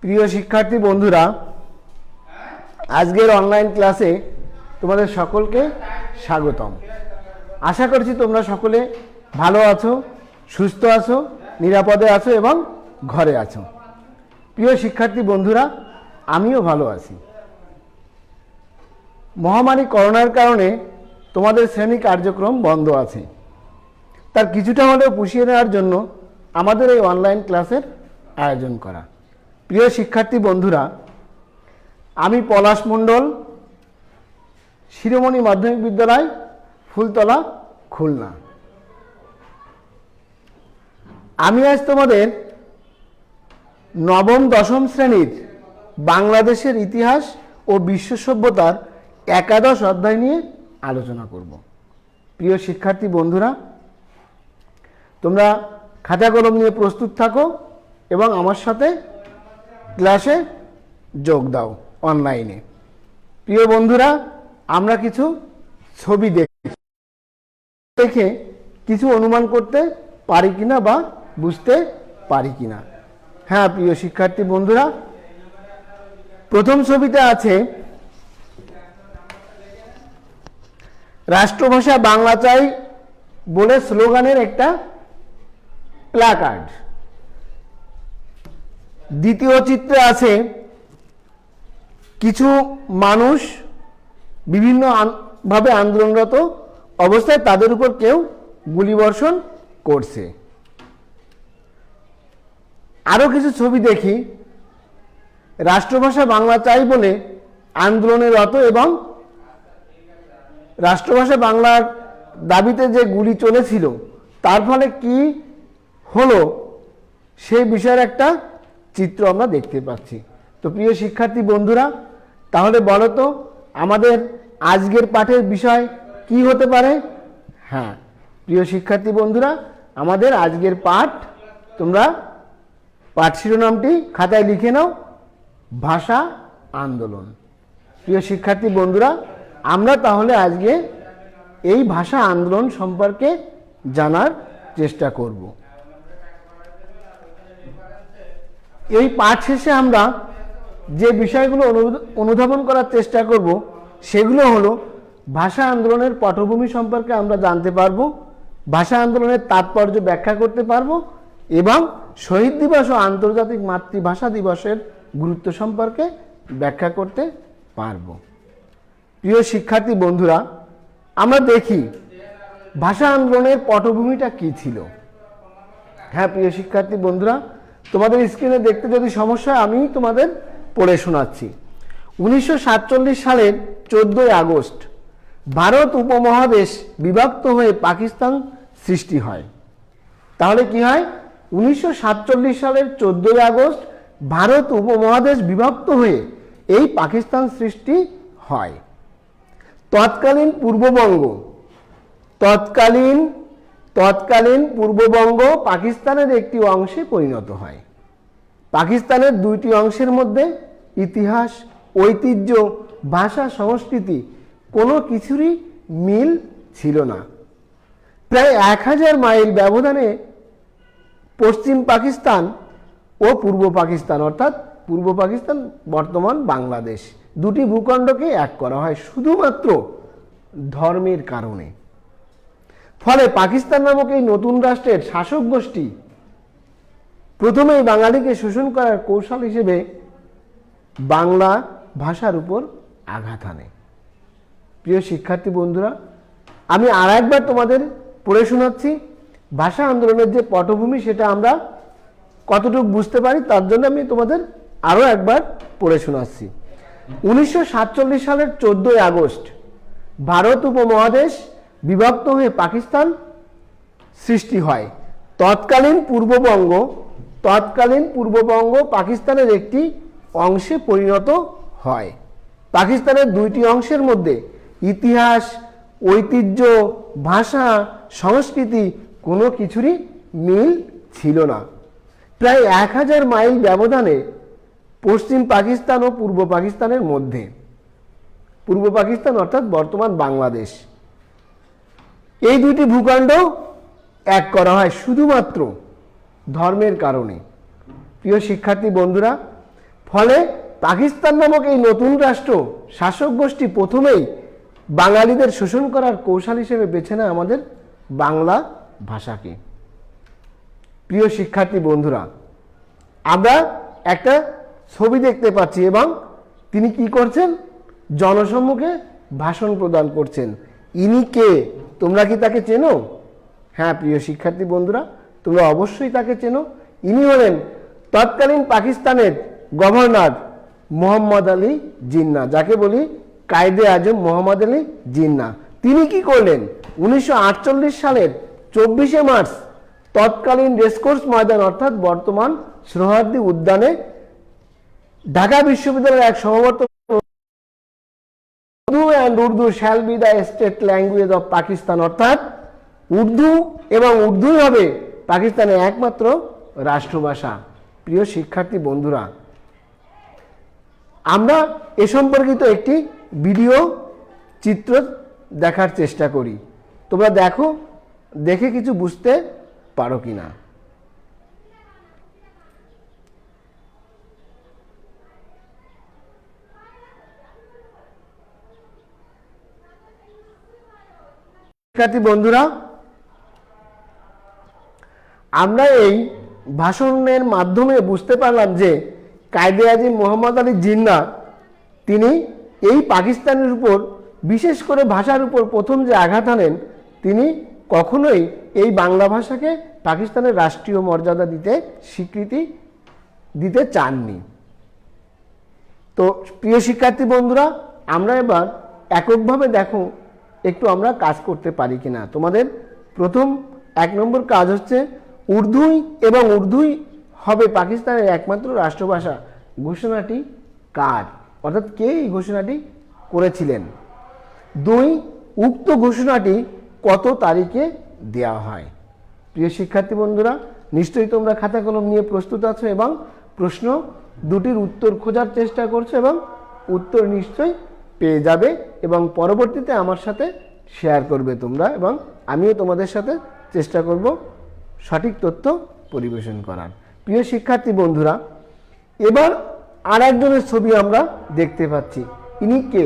প্রিয় শিক্ষার্থী বন্ধুরা, আজকের অনলাইন ক্লাসে তোমাদের সকলকে স্বাগতম। আশা করছি তোমরা সকলে ভালো আছো, সুস্থ আছো, নিরাপদে আছো এবং ঘরে আছো। প্রিয় শিক্ষার্থী বন্ধুরা, আমিও ভালো আছি। মহামারী করোনার কারণে তোমাদের শ্রেণী কার্যক্রম বন্ধ আছে। তার কিছুটা হলেও পুষিয়ে নেওয়ার জন্য আমাদের এই অনলাইন ক্লাসের আয়োজন করা। প্রিয় শিক্ষার্থী বন্ধুরা, আমি পলাশ মণ্ডল, শিরোমণি মাধ্যমিক বিদ্যালয়, ফুলতলা, খুলনা। আমি আজ তোমাদের নবম দশম শ্রেণীর বাংলাদেশের ইতিহাস ও বিশ্ব সভ্যতার একাদশ অধ্যায় নিয়ে আলোচনা করব। প্রিয় শিক্ষার্থী বন্ধুরা, তোমরা খাতা কলম নিয়ে প্রস্তুত থাকো এবং আমার সাথে ক্লাসে যোগ দাও অনলাইনে। প্রিয় বন্ধুরা, আমরা কিছু ছবি দেখে কিছু অনুমান করতে পারি কিনা বা বুঝতে পারি কিনা। হ্যাঁ প্রিয় শিক্ষার্থী বন্ধুরা, প্রথম ছবিতে আছে রাষ্ট্রভাষা বাংলা চাই বলে স্লোগানের একটা প্ল্যাকার্ড। দ্বিতীয় চিত্রে আছে কিছু মানুষ বিভিন্ন ভাবে আন্দোলনরত অবস্থায়, তাদের উপর কেউ গুলিবর্ষণ করছে। আরো কিছু ছবি দেখি রাষ্ট্রভাষা বাংলা চাই বলে আন্দোলনে রত এবং রাষ্ট্রভাষা বাংলার দাবিতে যে গুলি চলেছিল তার ফলে কি হলো সেই বিষয়ের একটা চিত্র আমরা দেখতে পাচ্ছি। তো প্রিয় শিক্ষার্থী বন্ধুরা, তাহলে বলো তো আমাদের আজকের পাঠের বিষয় কি হতে পারে? হ্যাঁ প্রিয় শিক্ষার্থী বন্ধুরা, আমাদের আজকের পাঠ, তোমরা পাঠ শিরোনামটি খাতায় লিখে নাও, ভাষা আন্দোলন। প্রিয় শিক্ষার্থী বন্ধুরা, আমরা তাহলে আজকে এই ভাষা আন্দোলন সম্পর্কে জানার চেষ্টা করব। এই পাঠ শেষে আমরা যে বিষয়গুলো অনুধাবন করার চেষ্টা করব সেগুলো হলো ভাষা আন্দোলনের পটভূমি সম্পর্কে আমরা জানতে পারবো, ভাষা আন্দোলনের তাৎপর্য ব্যাখ্যা করতে পারবো এবং শহীদ দিবস ও আন্তর্জাতিক মাতৃভাষা দিবসের গুরুত্ব সম্পর্কে ব্যাখ্যা করতে পারবো। প্রিয় শিক্ষার্থী বন্ধুরা, আমরা দেখি ভাষা আন্দোলনের পটভূমিটা কি ছিল। হ্যাঁ প্রিয় শিক্ষার্থী বন্ধুরা, তোমাদের স্ক্রিনে দেখতে যদি সমস্যা হয় আমি তোমাদের পড়ে শোনাচ্ছি। 1947 সালের 14 আগস্ট ভারত উপমহাদেশ বিভক্ত হয়ে পাকিস্তান সৃষ্টি হয়। তাহলে কি হয়? 1947 সালের 14 আগস্ট ভারত উপমহাদেশ বিভক্ত হয়ে এই পাকিস্তান সৃষ্টি হয়। তৎকালীন পূর্ববঙ্গ পাকিস্তানের একটি অংশে পরিণত হয়। পাকিস্তানের দুইটি অংশের মধ্যে ইতিহাস, ঐতিহ্য, ভাষা, সংস্কৃতি কোনো কিছুরই মিল ছিল না। প্রায় 1000 মাইল ব্যবধানে পশ্চিম পাকিস্তান ও পূর্ব পাকিস্তান, অর্থাৎ পূর্ব পাকিস্তান বর্তমান বাংলাদেশ, দুটি ভূখণ্ডকে এক করা হয় শুধুমাত্র ধর্মের কারণে। ফলে পাকিস্তান নামক এই নতুন রাষ্ট্রের শাসক গোষ্ঠী প্রথমেই বাঙালিকে শোষণ করার কৌশল হিসেবে বাংলা ভাষার উপর আঘাত আনে। প্রিয় শিক্ষার্থী বন্ধুরা, আমি আর একবার তোমাদের পড়ে শোনাচ্ছি। ভাষা আন্দোলনের যে পটভূমি সেটা আমরা কতটুকু বুঝতে পারি তার জন্য আমি তোমাদের আরো একবার পড়ে শোনাচ্ছি। 1947 সালের 14 আগস্ট ভারত উপমহাদেশ বিভক্ত হয়ে পাকিস্তান সৃষ্টি হয়। তৎকালীন পূর্ববঙ্গ পাকিস্তানের একটি অংশে পরিণত হয়। পাকিস্তানের দুইটি অংশের মধ্যে ইতিহাস, ঐতিহ্য, ভাষা, সংস্কৃতি কোনো কিছুরই মিল ছিল না। প্রায় 1000 মাইল ব্যবধানে পশ্চিম পাকিস্তান ও পূর্ব পাকিস্তানের মধ্যে, পূর্ব পাকিস্তান অর্থাৎ বর্তমান বাংলাদেশ, এই দুইটি ভূখণ্ড এক করা হয় শুধুমাত্র ধর্মের কারণে। প্রিয় শিক্ষার্থী বন্ধুরা, ফলে পাকিস্তান নামক এই নতুন রাষ্ট্র শাসক গোষ্ঠী প্রথমেই বাঙালিদের শোষণ করার কৌশল হিসেবে বেছে নেয় আমাদের বাংলা ভাষাকে। প্রিয় শিক্ষার্থী বন্ধুরা, আমরা একটা ছবি দেখতে পাচ্ছি এবং তিনি কি করছেন? জনসম্মুখে ভাষণ প্রদান করছেন। ইনি কে? তোমরা কি তাকে চেনো? হ্যাঁ প্রিয় শিক্ষার্থী বন্ধুরা, তোমরা অবশ্যই তাকে চেনো। ইনি হলেন তৎকালীন পাকিস্তানের গভর্নর মোহাম্মদ আলী জিন্নাহ, যাকে বলি কায়দে আজম মোহাম্মদ আলী জিন্নাহ। তিনি কি করলেন? 1948 সালের 24শে মার্চ তৎকালীন রেসকোর্স ময়দান অর্থাৎ বর্তমান সোহরাওয়ার্দী উদ্যানে ঢাকা বিশ্ববিদ্যালয়ের এক সমাবর্তন Urdu and Urdu shall be the state language of Pakistan, অর্থাৎ উর্দু এবং উর্দুই হবে পাকিস্তানের একমাত্র রাষ্ট্রভাষা। প্রিয় শিক্ষার্থী বন্ধুরা, আমরা এ সম্পর্কিত একটি ভিডিও চিত্র দেখার চেষ্টা করি। তোমরা দেখো, দেখে কিছু বুঝতে পারো কিনা। শিক্ষার্থী বন্ধুরা, আমরা এই ভাষণের মাধ্যমে বুঝতে পারলাম যে কায়দে আজম মোহাম্মদ আলী জিন্নাহ তিনি এই পাকিস্তানের উপর, বিশেষ করে ভাষার উপর প্রথম যে আঘাত আনেন, তিনি কখনোই এই বাংলা ভাষাকে পাকিস্তানের রাষ্ট্রীয় মর্যাদা দিতে, স্বীকৃতি দিতে চাননি। তো প্রিয় শিক্ষার্থী বন্ধুরা, আমরা এবার এককভাবে দেখো একটু আমরা কাজ করতে পারি কিনা। তোমাদের প্রথম 1 নম্বর কাজ হচ্ছে উর্দুই এবং উর্দুই হবে পাকিস্তানের একমাত্র রাষ্ট্রভাষা ঘোষণাটি কার, অর্থাৎ কে এই ঘোষণাটি করেছিলেন। 2, উক্ত ঘোষণাটি কত তারিখে দেওয়া হয়। প্রিয় শিক্ষার্থী বন্ধুরা, নিশ্চয়ই তোমরা খাতা কলম নিয়ে প্রস্তুত আছো এবং প্রশ্ন দুটির উত্তর খোঁজার চেষ্টা করছো এবং উত্তর নিশ্চয়ই পেয়ে যাবে এবং পরবর্তীতে আমার সাথে শেয়ার করবে তোমরা, এবং আমিও তোমাদের সাথে চেষ্টা করব সঠিক তথ্য পরিবেশন করার। প্রিয় শিক্ষার্থী বন্ধুরা, এবার আর একজনের ছবি আমরা দেখতে পাচ্ছি। ইনি কে?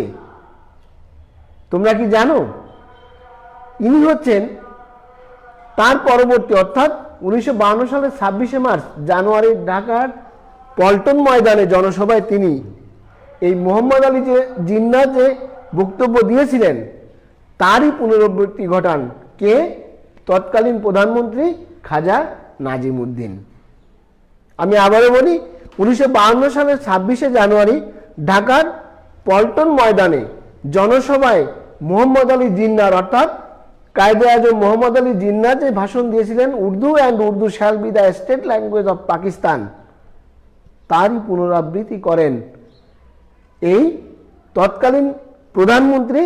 তোমরা কি জানো? ইনি হচ্ছেন তার পরবর্তী, অর্থাৎ 1952 সালের 26শে মার্চ জানুয়ারির ঢাকার পল্টন ময়দানে জনসভায় তিনি এই মোহাম্মদ আলী জিন্নাহ যে বক্তব্য দিয়েছিলেন তারই পুনরাবৃত্তি ঘটান। কে? তৎকালীন প্রধানমন্ত্রী খাজা নাজিমউদ্দিন। আমি আবারও বলি, 1952 সালের 26শে জানুয়ারি ঢাকার পল্টন ময়দানে জনসভায় মোহাম্মদ আলী জিন্নাহ অর্থাৎ কায়দে আজম মোহাম্মদ আলী জিন্নাহ যে ভাষণ দিয়েছিলেন, Urdu and Urdu shall be the state language of Pakistan, তারই পুনরাবৃত্তি করেন এই তৎকালীন প্রধানমন্ত্রী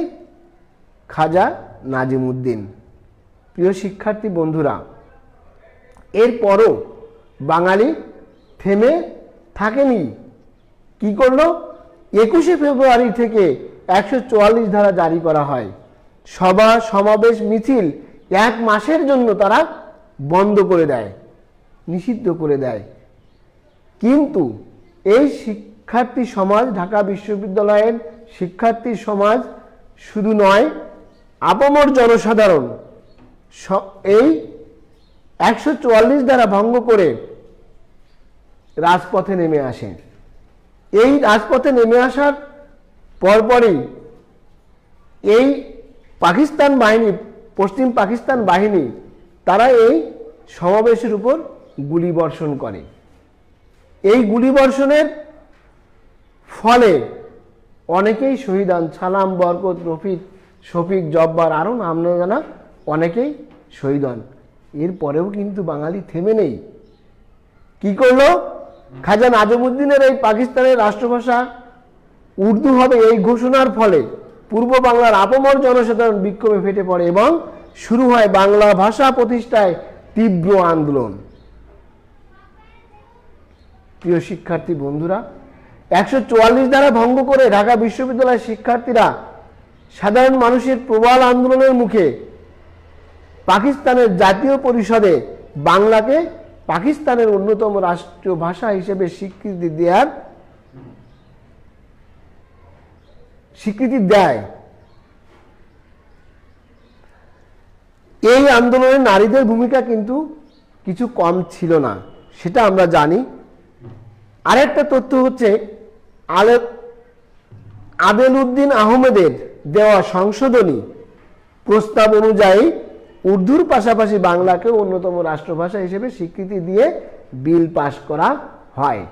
খাজা নাজিমউদ্দিন। প্রিয় শিক্ষার্থী বন্ধুরা, এরপরও বাঙালি থেমে থাকেনি। কি করলো? 21শে ফেব্রুয়ারি থেকে 144 ধারা জারি করা হয়। সভা, সমাবেশ, মিছিল 1 মাসের জন্য তারা বন্ধ করে দেয়, নিষিদ্ধ করে দেয়। কিন্তু এই শিক্ষার্থী সমাজ, ঢাকা বিশ্ববিদ্যালয়ের শিক্ষার্থী সমাজ শুধু নয়, আপামর জনসাধারণ এই 144 ধারা ভঙ্গ করে রাজপথে নেমে আসে। এই রাজপথে নেমে আসার পরপরই এই পাকিস্তান বাহিনী, পশ্চিম পাকিস্তান বাহিনী, তারা এই সমাবেশের উপর গুলিবর্ষণ করে। এই গুলিবর্ষণের ফলে অনেকেই শহীদ হন। সালাম, বরকত, রফিক, শফিক, জব্বার, আরও নাম না জানা অনেকেই শহীদ হন। এরপরেও কিন্তু বাঙালি থেমে নেই। কি করলো? খাজা নাজিমউদ্দিনের এই পাকিস্তানের রাষ্ট্রভাষা উর্দু হবে এই ঘোষণার ফলে পূর্ব বাংলার আপামর জনসাধারণ বিক্ষোভে ফেটে পড়ে এবং শুরু হয় বাংলা ভাষা প্রতিষ্ঠায় তীব্র আন্দোলন। প্রিয় শিক্ষার্থী বন্ধুরা, 144 ধারা ভঙ্গ করে ঢাকা বিশ্ববিদ্যালয়ের শিক্ষার্থীরা সাধারণ মানুষের প্রবল আন্দোলনের মুখে পাকিস্তানের জাতীয় পরিষদে বাংলাকে পাকিস্তানের অন্যতম রাষ্ট্রীয় ভাষা হিসেবে স্বীকৃতি দেওয়ার স্বীকৃতি দেয়। এই আন্দোলনে নারীদের ভূমিকা কিন্তু কিছু কম ছিল না, সেটা আমরা জানি। আরেকটা তথ্য হচ্ছে আদেল উদ্দিন আহমেদের দেওয়া সংশোধনী প্রস্তাব অনুযায়ী উর্দুর পাশাপাশি বাংলাকে অন্যতম রাষ্ট্রভাষা হিসেবে স্বীকৃতি দিয়ে বিল পাশ করা হয়।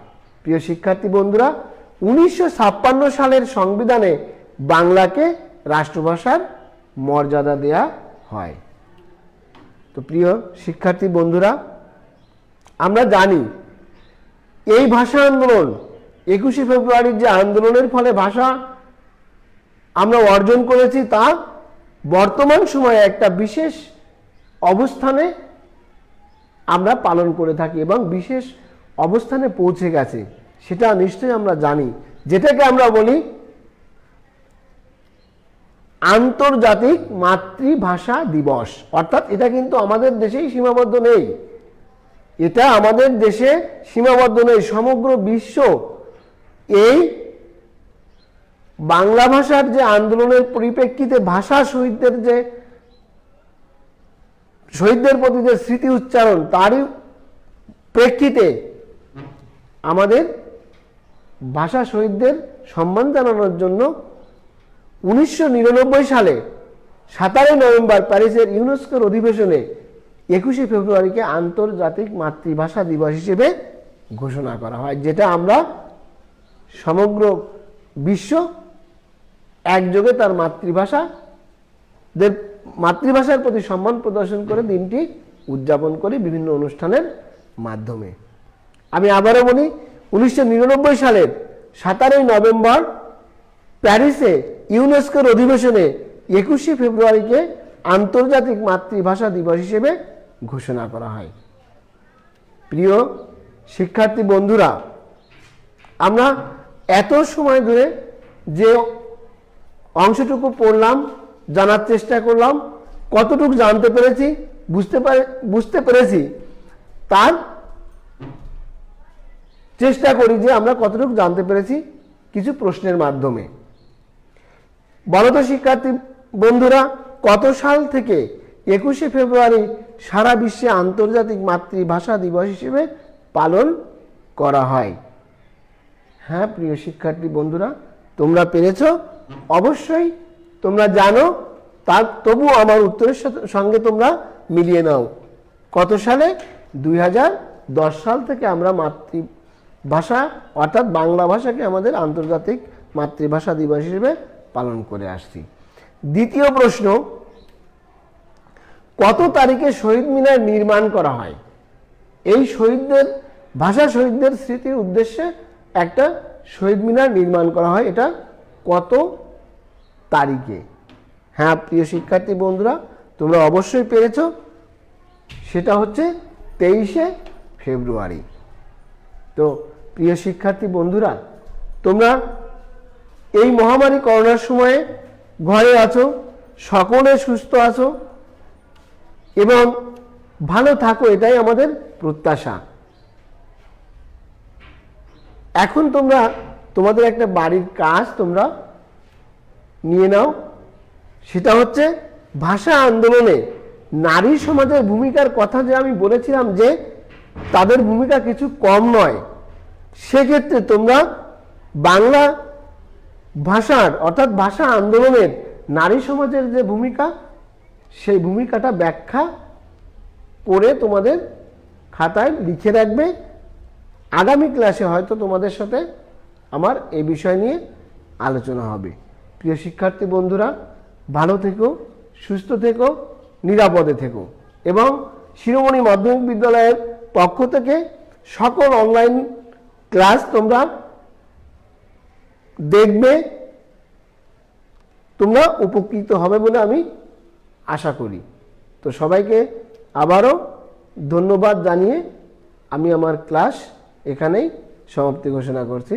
প্রিয় শিক্ষার্থী বন্ধুরা, 1956 সালের সংবিধানে বাংলাকে রাষ্ট্রভাষার মর্যাদা দেয়া হয়। তো প্রিয় শিক্ষার্থী বন্ধুরা, আমরা জানি এই ভাষা আন্দোলন 21শে ফেব্রুয়ারির যে আন্দোলনের ফলে ভাষা আমরা অর্জন করেছি, তা বর্তমান সময়ে একটা বিশেষ অবস্থানে আমরা পালন করে থাকি এবং বিশেষ অবস্থানে পৌঁছে গেছে, সেটা নিশ্চয়ই আমরা জানি, যেটাকে আমরা বলি আন্তর্জাতিক মাতৃভাষা দিবস। অর্থাৎ এটা কিন্তু আমাদের দেশেই সীমাবদ্ধ নেই, এটা আমাদের দেশে সীমাবদ্ধ নেই, সমগ্র বিশ্ব এই বাংলা ভাষার যে আন্দোলনের পরিপ্রেক্ষিতে ভাষা শহীদদের প্রতি যে স্মৃতি উচ্চারণ, তারই প্রেক্ষিতে আমাদের ভাষা শহীদদের সম্মান জানানোর জন্য 1999 সালে 17 নভেম্বর প্যারিসের ইউনেস্কোর অধিবেশনে 21শে ফেব্রুয়ারিকে আন্তর্জাতিক মাতৃভাষা দিবস হিসেবে ঘোষণা করা হয়, যেটা আমরা সমগ্র বিশ্ব একযোগে তার মাতৃভাষার প্রতি সম্মান প্রদর্শন করে দিনটি উদযাপন করি বিভিন্ন অনুষ্ঠানের মাধ্যমে। আমি আবারও বলি, 1999 সালের 17 নভেম্বর প্যারিসে ইউনেস্কোর অধিবেশনে 21শে ফেব্রুয়ারিকে আন্তর্জাতিক মাতৃভাষা দিবস হিসেবে ঘোষণা করা হয়। প্রিয় শিক্ষার্থী বন্ধুরা, আমরা এত সময় ধরে যে অংশটুকু পড়লাম, জানার চেষ্টা করলাম, কতটুকু জানতে পেরেছি, বুঝতে পেরেছি, তার চেষ্টা করি যে আমরা কতটুকু জানতে পেরেছি কিছু প্রশ্নের মাধ্যমে। বলো তো শিক্ষার্থী বন্ধুরা, কত সাল থেকে 21শে ফেব্রুয়ারি সারা বিশ্বে আন্তর্জাতিক মাতৃভাষা দিবস হিসেবে পালন করা হয়? হ্যাঁ প্রিয় শিক্ষার্থী বন্ধুরা, তোমরা পেরেছো, অবশ্যই তোমরা জানো, তবু আমার উত্তরের সঙ্গে তোমরা মিলিয়ে নাও। কত সালে? 2010 সাল থেকে আমরা মাতৃভাষা অর্থাৎ বাংলা ভাষাকে আমাদের আন্তর্জাতিক মাতৃভাষা দিবস হিসেবে পালন করে আসছি। দ্বিতীয় প্রশ্ন, কত তারিখে শহীদ মিনার নির্মাণ করা হয়? এই ভাষা শহীদদের স্মৃতির উদ্দেশ্যে একটা শহীদ মিনার নির্মাণ করা হয়, এটা কত তারিখে? হ্যাঁ প্রিয় শিক্ষার্থী বন্ধুরা, তোমরা অবশ্যই পেরেছ, সেটা হচ্ছে 23শে ফেব্রুয়ারি। তো প্রিয় শিক্ষার্থী বন্ধুরা, তোমরা এই মহামারী করোনার সময়ে ঘরে আছো, সকলে সুস্থ আছো এবং ভালো থাকো, এটাই আমাদের প্রত্যাশা। এখন তোমরা তোমাদের একটা বাড়ির কাজ তোমরা নিয়ে নাও, সেটা হচ্ছে ভাষা আন্দোলনে নারী সমাজের ভূমিকার কথা যে আমি বলেছিলাম যে তাদের ভূমিকা কিছু কম নয়, সেক্ষেত্রে তোমরা বাংলা ভাষার অর্থাৎ ভাষা আন্দোলনের নারী সমাজের যে ভূমিকা, সেই ভূমিকাটা ব্যাখ্যা করে তোমাদের খাতায় লিখে রাখবে। আগামী ক্লাসে হয়তো তোমাদের সাথে আমার এই বিষয় নিয়ে আলোচনা হবে। প্রিয় শিক্ষার্থী বন্ধুরা, ভালো থেকো, সুস্থ থেকো, নিরাপদে থেকো এবং শিরোমণি মাধ্যমিক বিদ্যালয়ের পক্ষ থেকে সকল অনলাইন ক্লাস তোমরা দেখবে, তোমরা উপকৃত হবে বলে আমি আশা করি। তো সবাইকে আবারও ধন্যবাদ জানিয়ে আমি আমার ক্লাস এখানেই সমাপ্তি ঘোষণা করছি।